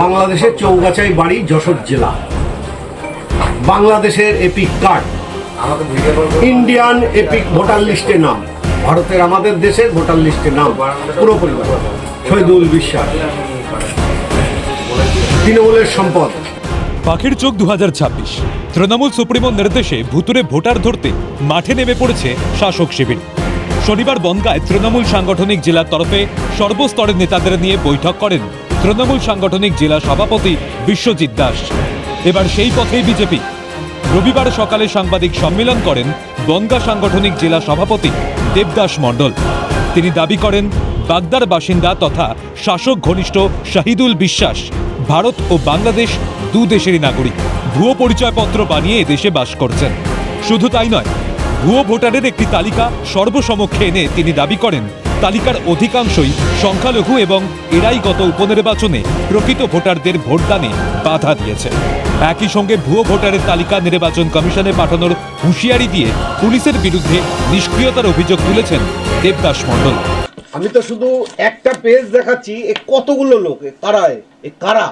বাংলাদেশের চৌগাছায় বাড়ি, যশোর জেলা। বাংলাদেশের epic card, Indian epic voter লিস্টে নাম, ভারতের আমাদের দেশের ভোটার লিস্টে নাম পুরো পরিবার। শহীদুল বিশ্বাস, তৃণমূলের সম্পদ। পাখির চোখ 2026। তৃণমূল সুপ্রিমোর নির্দেশে ভুতুরে ভোটার ধরতে মাঠে নেমে পড়েছে শাসক শিবির। শনিবার বনগাঁয় তৃণমূল সাংগঠনিক জেলার তরফে সর্বস্তরের নেতাদের নিয়ে বৈঠক করেন তৃণমূল সাংগঠনিক জেলা সভাপতি বিশ্বজিৎ দাস। এবার সেই পথেই বিজেপি। রবিবার সকালে সাংবাদিক সম্মেলন করেন বনগাঁ সাংগঠনিক জেলা সভাপতি দেবদাস মণ্ডল। তিনি দাবি করেন বাগদার বাসিন্দা তথা শাসক ঘনিষ্ঠ শহীদুল বিশ্বাস ভারত ও বাংলাদেশ দু দেশেরই নাগরিক। ভুয়ো পরিচয়পত্র বানিয়ে দেশে বাস করছেন। শুধু তাই নয়, ভুয়ো ভোটারের একটি তালিকা সর্বসমক্ষে এনে তিনি দাবি করেন তালিকার অধিকাংশই সংখ্যালঘু এবং এরাই গত উপনির্বাচনে প্রকৃত ভোটারদের ভোটদানে বাধা দিয়েছে। একই সঙ্গে ভুয়ো ভোটারের তালিকা নির্বাচন কমিশনে পাঠানোর হুঁশিয়ারি দিয়ে পুলিশের বিরুদ্ধে নিষ্ক্রিয়তার অভিযোগ তুলেছেন দেবদাস মণ্ডল। আমি তো শুধু একটা পেজ দেখাচ্ছি, এ কতগুলো লোক, কারা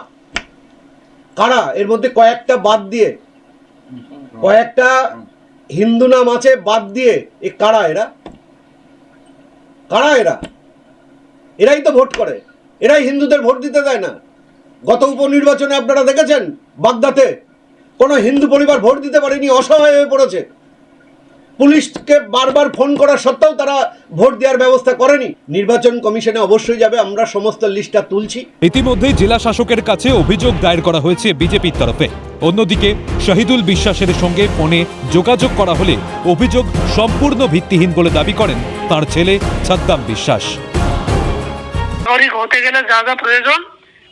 কারা এর মধ্যে কয়েকটা বাদ দিয়ে, কয়েকটা হিন্দু নাম আছে বাদ দিয়ে, এ কারা এরা? কারা এরা? এরাই তো ভোট করে, এরাই হিন্দুদের ভোট দিতে দেয় না। গত উপনির্বাচনে আপনারা দেখেছেন বাগদাতে কোনো হিন্দু পরিবার ভোট দিতে পারেনি, অসহায় হয়ে পড়েছে। পুলিশকে বারবার ফোন করা সত্ত্বেও তারা ভোট দেওয়ার ব্যবস্থা করেনি। নির্বাচন কমিশনে অবশ্যই যাবে, আমরা সমস্ত লিস্টটা তুলছি। ইতিমধ্যে জেলা শাসকের কাছে অভিযোগ দায়ের করা হয়েছে বিজেপির তরফে। অন্যদিকে শহীদুল বিশ্বাসের সঙ্গে ফোনে যোগাযোগ করা হলে অভিযোগ সম্পূর্ণ ভিত্তিহীন বলে দাবি করেন তার ছেলে সাদ্দাম বিশ্বাস। নাগরিক হতে গেলে যা যা প্রয়োজন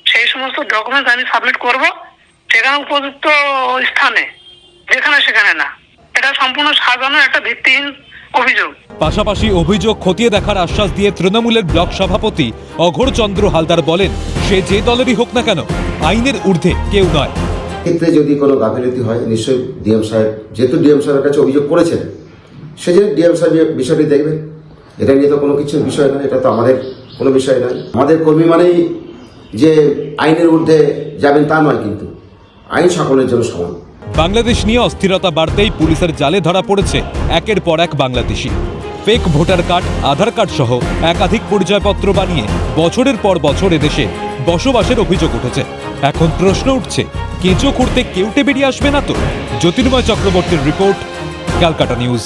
সেই সমস্ত ডকুমেন্টস আমি সাবমিট করব, সেখানে উপযুক্ত স্থানে, যেখানে সেখানে না। এটা সম্পূর্ণ সাজানো একটা ভিত্তিহীন অভিযোগ। পাশাপাশি অভিযোগ খতিয়ে দেখার আশ্বাস দিয়ে তৃণমূলের ব্লক সভাপতি অঘোর চন্দ্র হালদার বলেন, সে যে দলেরই হোক না কেন, আইনের ঊর্ধ্বে কেউ নয়। ক্ষেত্রে যদি কোনো গাফিলতি হয়, নিশ্চয়ই ডিএম সাহেব, যেহেতু ডিএম সাহেবের কাছে অভিযোগ করেছেন, সেজন্য ডিএম সাহেব বিষয়টি দেখবেন। এটা নিয়ে তো কোনো কিছু বিষয় নয়, এটা তো আমাদের কোনো বিষয় নয়। আমাদের কর্মী মানেই যে আইনের ঊর্ধ্বে যাবেন তা নয়, কিন্তু আইন সকলের জন্য সমান। বাংলাদেশ নিয়ে অস্থিরতা বাড়তেই পুলিশের জালে ধরা পড়েছে একের পর এক বাংলাদেশি। ফেক ভোটার কার্ড, আধার কার্ড সহ একাধিক পরিচয়পত্র বানিয়ে বছরের পর বছর এদেশে বসবাসের অভিযোগ উঠেছে। এখন প্রশ্ন উঠছে, কেঁচো খুঁড়তে কেউটে বেরিয়ে আসবে না তো? জ্যোতির্ময় চক্রবর্তীর রিপোর্ট, ক্যালকাটা নিউজ।